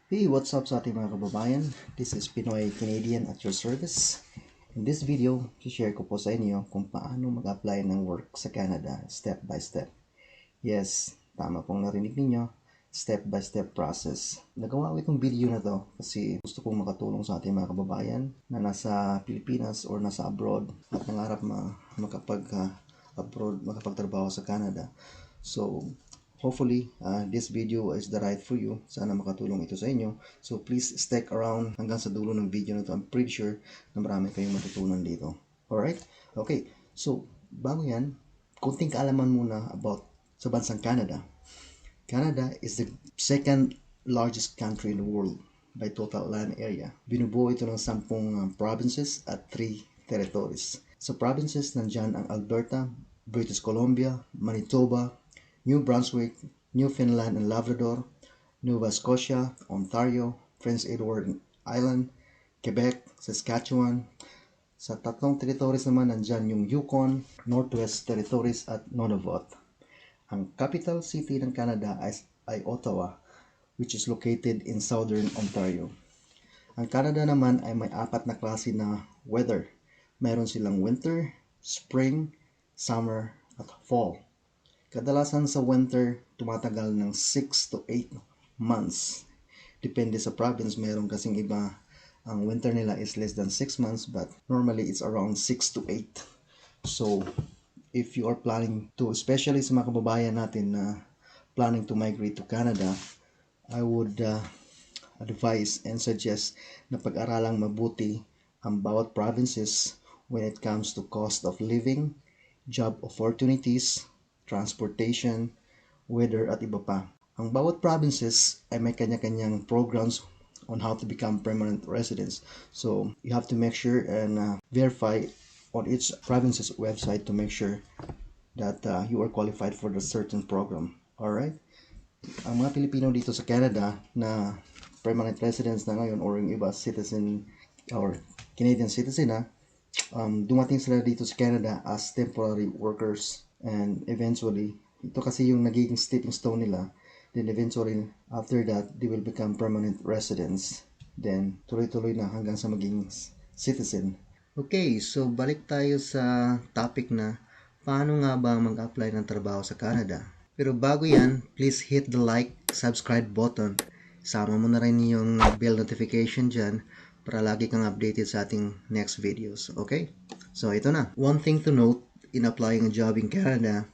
Hey, what's up sa ating mga kababayan? This is Pinoy Canadian at your service. In this video, share ko po sa inyo kung paano mag-apply ng work sa Canada step by step. Yes, tama pong narinig ninyo, step by step process. Nagawa ko itong video na to kasi gusto kong makatulong sa ating mga kababayan na nasa Pilipinas or nasa abroad at nangarap makapagtrabaho sa Canada. So, hopefully, this video is the right for you. Sana makatulong ito sa inyo. So, please stick around hanggang sa dulo ng video na ito. I'm pretty sure na marami kayong matutunan dito. Alright? Okay. So, bago yan, kunting kaalaman muna about sa bansang Canada. Canada is the second largest country in the world by total land area. Binubuo ito ng 10 provinces at 3 territories. Sa provinces, nandyan ang Alberta, British Columbia, Manitoba, New Brunswick, Newfoundland and Labrador, Nova Scotia, Ontario, Prince Edward Island, Quebec, Saskatchewan. Sa tatlong territories naman nandyan yung Yukon, Northwest Territories at Nunavut. Ang capital city ng Canada ay Ottawa, which is located in southern Ontario. Ang Canada naman ay may 4 na klase na weather. Meron silang winter, spring, summer, at fall. Kadalasan sa winter, tumatagal ng 6 to 8 months. Depende sa province, meron kasing iba, ang winter nila is less than 6 months, but normally it's around 6 to 8. So, if you are planning to, especially sa mga kababayan natin na planning to migrate to Canada, I would advise and suggest na pag-aralang mabuti ang bawat provinces when it comes to cost of living, job opportunities, transportation, weather at iba pa. Ang bawat provinces ay may kanya-kanyang programs on how to become permanent residents. So you have to make sure and verify on each province's website to make sure that you are qualified for the certain program. Alright? Ang mga Pilipino dito sa Canada na permanent residents na ngayon or yung iba citizen or Canadian citizen dumating sila dito sa Canada as temporary workers. And eventually, ito kasi yung nagiging stepping stone nila. Then eventually, after that, they will become permanent residents. Then, tuloy-tuloy na hanggang sa maging citizen. Okay, so balik tayo sa topic na paano nga ba mag-apply ng trabaho sa Canada. Pero bago yan, please hit the like, subscribe button. Sama mo na rin yung bell notification dyan para lagi kang updated sa ating next videos. Okay? So, ito na. One thing to note, in applying a job in Canada,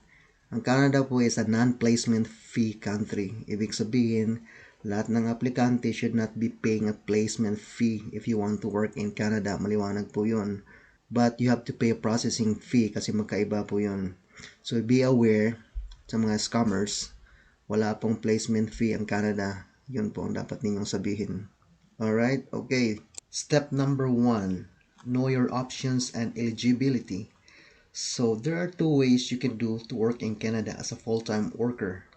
ang Canada po is a non-placement fee country. Ibig sabihin, lahat ng aplikante should not be paying a placement fee if you want to work in Canada. Maliwanag po yun. But you have to pay a processing fee kasi magkaiba po yun. So be aware sa mga scammers, wala pong placement fee ang Canada. Yun po ang dapat ninyong sabihin. Alright? Okay. Step number 1. Know your options and eligibility. So there are 2 ways you can do to work in Canada as a full-time worker.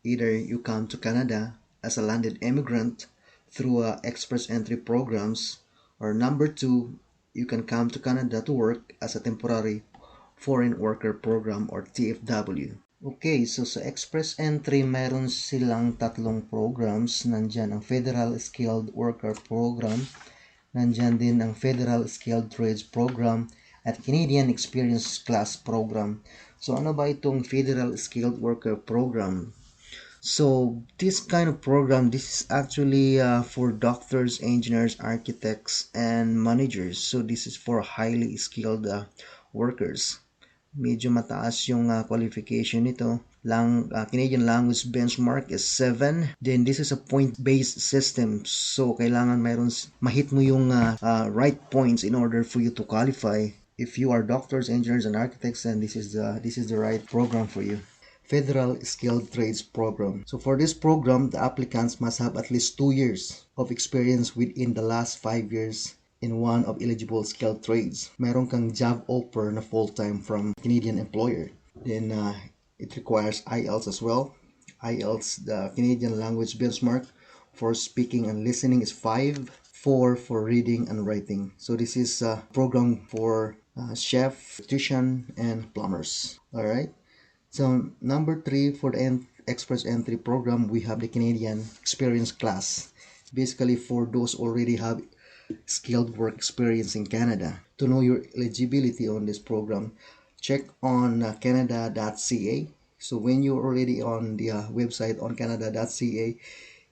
Either you come to Canada as a landed immigrant through express entry programs, or number 2, you can come to Canada to work as a temporary foreign worker program or TFW. Okay, so sa express entry, meron silang 3 programs. Nandyan ang Federal Skilled Worker Program, nandyan din ang Federal Skilled Trades Program, at Canadian Experience Class Program. So ano ba itong Federal Skilled Worker Program? So this kind of program, this is actually for doctors, engineers, architects, and managers. So this is for highly skilled workers. Medyo mataas yung qualification nito. Canadian language benchmark is 7. Then this is a point-based system. So kailangan mahit mo yung right points in order for you to qualify. If you are doctors, engineers, and architects, then this is the right program for you. Federal Skilled Trades Program. So for this program, the applicants must have at least 2 years of experience within the last 5 years in one of eligible skilled trades. Meron kang job offer na full-time from Canadian employer. Then it requires IELTS as well. IELTS, the Canadian language benchmark for speaking and listening is 5. 4 for reading and writing. So this is a program for chef, electrician, and plumbers. Alright. So number 3 for the express entry program, we have the Canadian Experience Class. basically for those already have skilled work experience in Canada. To know your eligibility on this program, check on canada.ca. So when you're already on the website on canada.ca,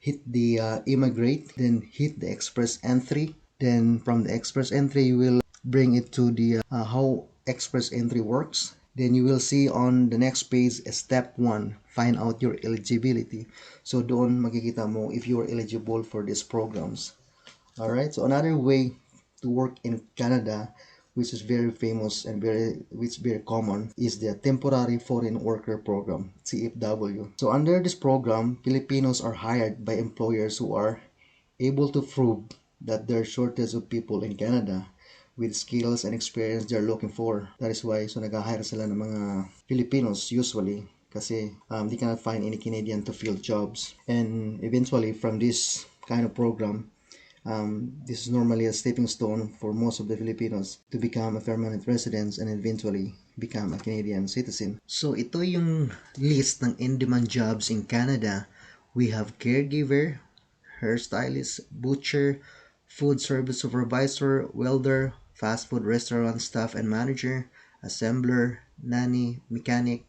hit the immigrate, then hit the express entry. Then from the express entry, you will bring it to the how express entry works. Then you will see on the next page, step 1, find out your eligibility. So doon makikita mo if you are eligible for these programs. Alright, so another way to work in Canada, which is very famous and very common, is the Temporary Foreign Worker Program, TFW. So under this program, Filipinos are hired by employers who are able to prove that there's shortage of people in Canada with skills and experience they're looking for. That is why nag-hire sila ng mga Filipinos usually kasi they cannot find any Canadian to fill jobs. And eventually from this kind of program, this is normally a stepping stone for most of the Filipinos to become a permanent resident and eventually become a Canadian citizen. So ito yung list ng in-demand jobs in Canada. We have caregiver, hairstylist, butcher, food service supervisor, welder, fast food restaurant staff and manager, assembler, nanny, mechanic,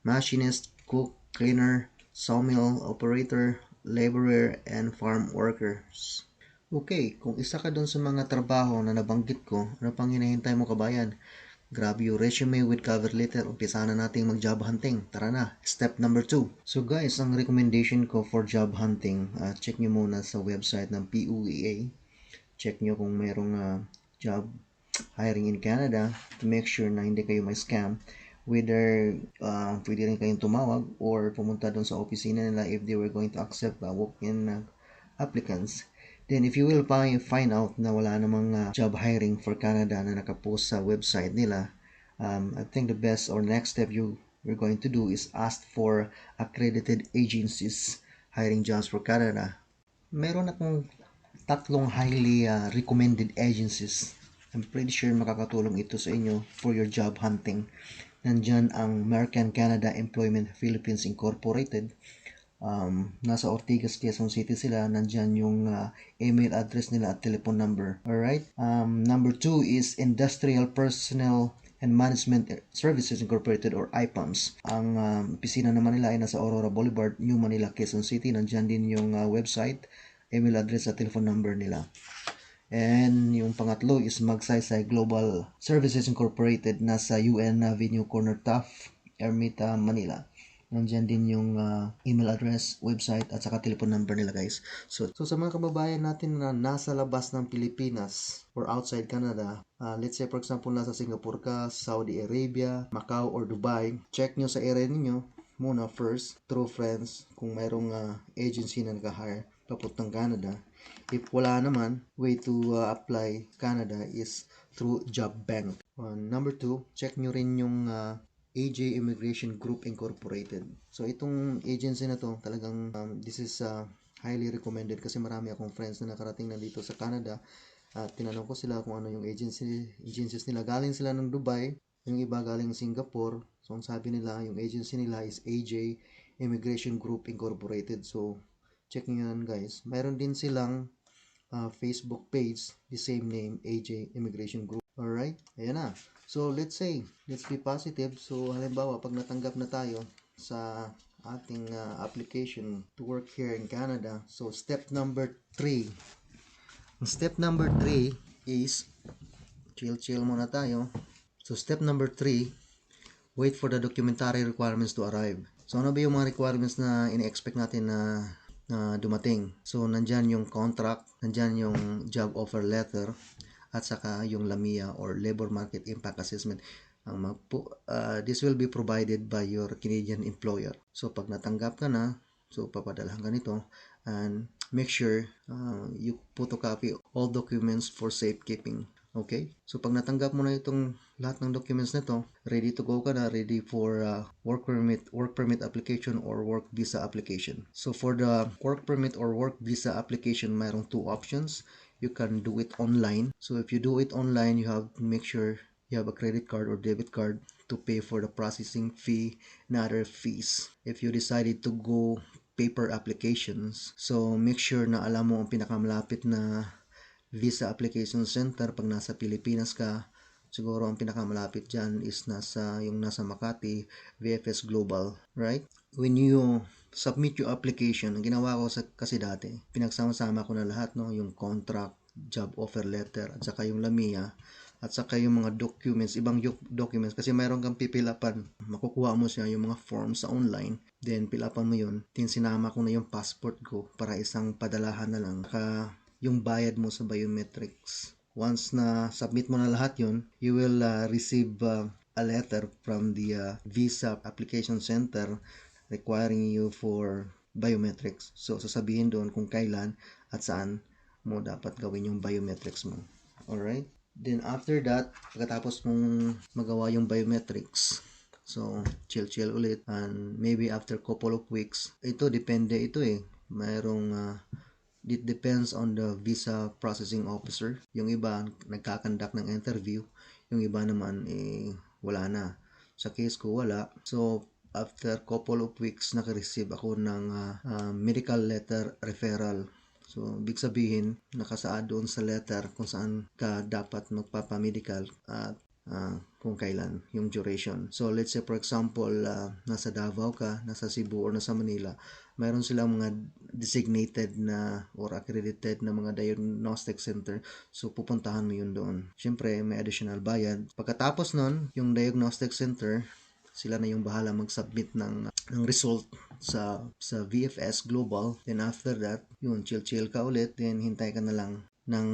machinist, cook, cleaner, sawmill operator, laborer, and farm workers. Okay, kung isa ka dun sa mga trabaho na nabanggit ko, ano pang hinahintay mo kabayan? Grab your resume with cover letter. Umpisa na nating mag-job hunting. Tara na, step number 2. So guys, ang recommendation ko for job hunting, check nyo muna sa website ng PUEA. Check nyo kung mayroong job hiring in Canada to make sure na hindi kayo may scam. Whether pwede rin kayong tumawag or pumunta doon sa opisina nila if they were going to accept walk-in applicants. Then if you will find out na wala namang job hiring for Canada na nakapost sa website nila, I think the best or next step you're going to do is ask for accredited agencies hiring jobs for Canada. Meron akong 3 highly recommended agencies. I'm pretty sure makakatulong ito sa inyo for your job hunting. Nandyan ang American Canada Employment Philippines Incorporated. Nasa Ortigas, Quezon City sila. Nandyan yung email address nila at telephone number. Alright? Number 2 is Industrial Personnel and Management Services Incorporated or IPAMS. Ang opisina naman nila ay nasa Aurora Boulevard, New Manila, Quezon City. Nandyan din yung website, email address at telephone number nila. And yung pangatlo is Magsaysay Global Services Incorporated, nasa UN Avenue Corner Taft, Ermita, Manila. Nandiyan din yung email address, website, at saka telephone number nila guys. So sa mga kababayan natin na nasa labas ng Pilipinas or outside Canada, let's say for example nasa Singapore ka, Saudi Arabia, Macau, or Dubai, check nyo sa area ninyo muna first through friends kung mayroong agency na nag-hire papuntang Canada. If wala naman, way to apply Canada is through Job Bank. Number 2, check nyo rin yung AJ Immigration Group Incorporated. So itong agency na to talagang this is highly recommended kasi marami akong friends na nakarating na dito sa Canada at tinanong ko sila kung ano yung agencies nila. Galing sila ng Dubai, yung iba galing Singapore. So ang sabi nila yung agency nila is AJ Immigration Group Incorporated. So check nyo yan guys. Mayroon din silang Facebook page, the same name, AJ Immigration Group. Alright, ayan na. So let's be positive. So halimbawa, pag natanggap na tayo sa ating application to work here in Canada, so step number 3. Step number 3 is, chill muna tayo. So step number 3, wait for the documentary requirements to arrive. So ano ba yung mga requirements na ini-expect natin na dumating? So nandyan yung contract, nandyan yung job offer letter, at saka yung LAMIA or Labor Market Impact Assessment. This will be provided by your Canadian employer. So pag natanggap ka na, so papadalahan ka nito, and make sure you photocopy all documents for safekeeping. Okay? So pag natanggap mo na itong lahat ng documents nito, ready to go ka na, ready for work permit application or work visa application. So for the work permit or work visa application, mayroong 2 options. You can do it online. So if you do it online, you have to make sure you have a credit card or debit card to pay for the processing fee and other fees. If you decided to go paper applications. So make sure na alam mo ang pinakamalapit na visa application center pag nasa Pilipinas ka. Siguro ang pinakamalapit dyan is yung nasa Makati, VFS Global, right? When you submit your application, ang ginawa ko kasi dati, pinagsama-sama ko na lahat, no? Yung contract, job offer letter, at saka yung LAMIA, at saka yung mga documents, ibang documents, kasi mayroon kang pipilapan. Makukuha mo siya yung mga forms sa online, then pilapan mo yun. Then sinama ko na yung passport ko para isang padalahan na lang. Saka yung bayad mo sa biometrics. Once na submit mo na lahat yun, you will receive a letter from the visa application center requiring you for biometrics. So, sasabihin doon kung kailan at saan mo dapat gawin yung biometrics mo. Alright? Then, after that, pagkatapos mong magawa yung biometrics, so, chill ulit. And maybe after couple of weeks, depende mayroong it depends on the visa processing officer. Yung iba, nagkakandak ng interview. Yung iba naman, wala na. Sa case ko, wala. So, after couple of weeks, naka-receive ako ng medical letter referral. So, ibig sabihin, nakasaad doon sa letter kung saan ka dapat magpapamedical at kung kailan yung duration. So, let's say for example, nasa Davao ka, nasa Cebu or nasa Manila, mayroon silang mga designated na or accredited na mga diagnostic center. So, pupuntahan mo yun doon. Siyempre, may additional bayad. Pagkatapos nun, yung diagnostic center, sila na yung bahala mag-submit ng result sa VFS Global. Then after that, yun, chill ka ulit. Then hintay ka na lang ng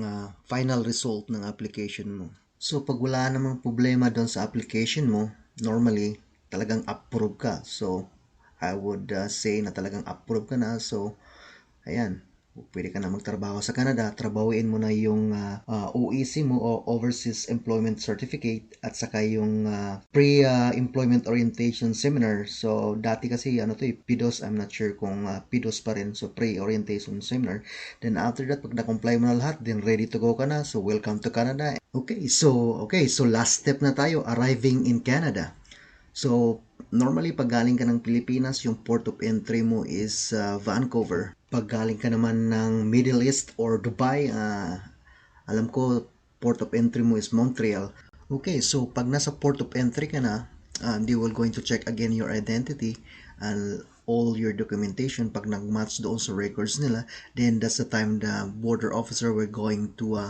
final result ng application mo. So, pag wala namang problema doon sa application mo, normally, talagang approve ka. So, I would say na talagang approve ka na. So, ayan, pwede ka na magtrabaho sa Canada. Trabahuin mo na yung OEC mo o Overseas Employment Certificate at saka yung Pre-Employment Orientation Seminar. So, dati kasi PIDOS. I'm not sure kung PIDOS pa rin. So, Pre-Orientation Seminar. Then, after that, pag na-comply mo na lahat, then ready to go ka na. So, welcome to Canada. Okay, so last step na tayo, arriving in Canada. So, normally, pag galing ka ng Pilipinas, yung port of entry mo is Vancouver. Pag galing ka naman ng Middle East or Dubai, alam ko, port of entry mo is Montreal. Okay, so pag nasa port of entry ka na, they will going to check again your identity and all your documentation. Pag nag-match doon sa records nila, then that's the time the border officer will going to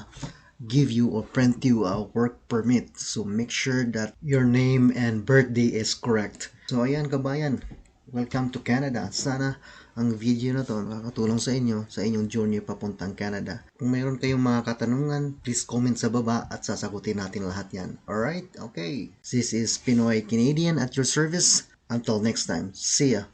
give you or print you a work permit. So make sure that your name and birthday is correct. So ayan kabayan, welcome to Canada. Sana ang video na to makakatulong sa inyo sa inyong journey papuntang Canada. Kung mayroon kayong mga katanungan, please comment sa baba at sasagutin natin lahat yan. Alright? Okay. This is Pinoy Canadian at your service. Until next time. See ya.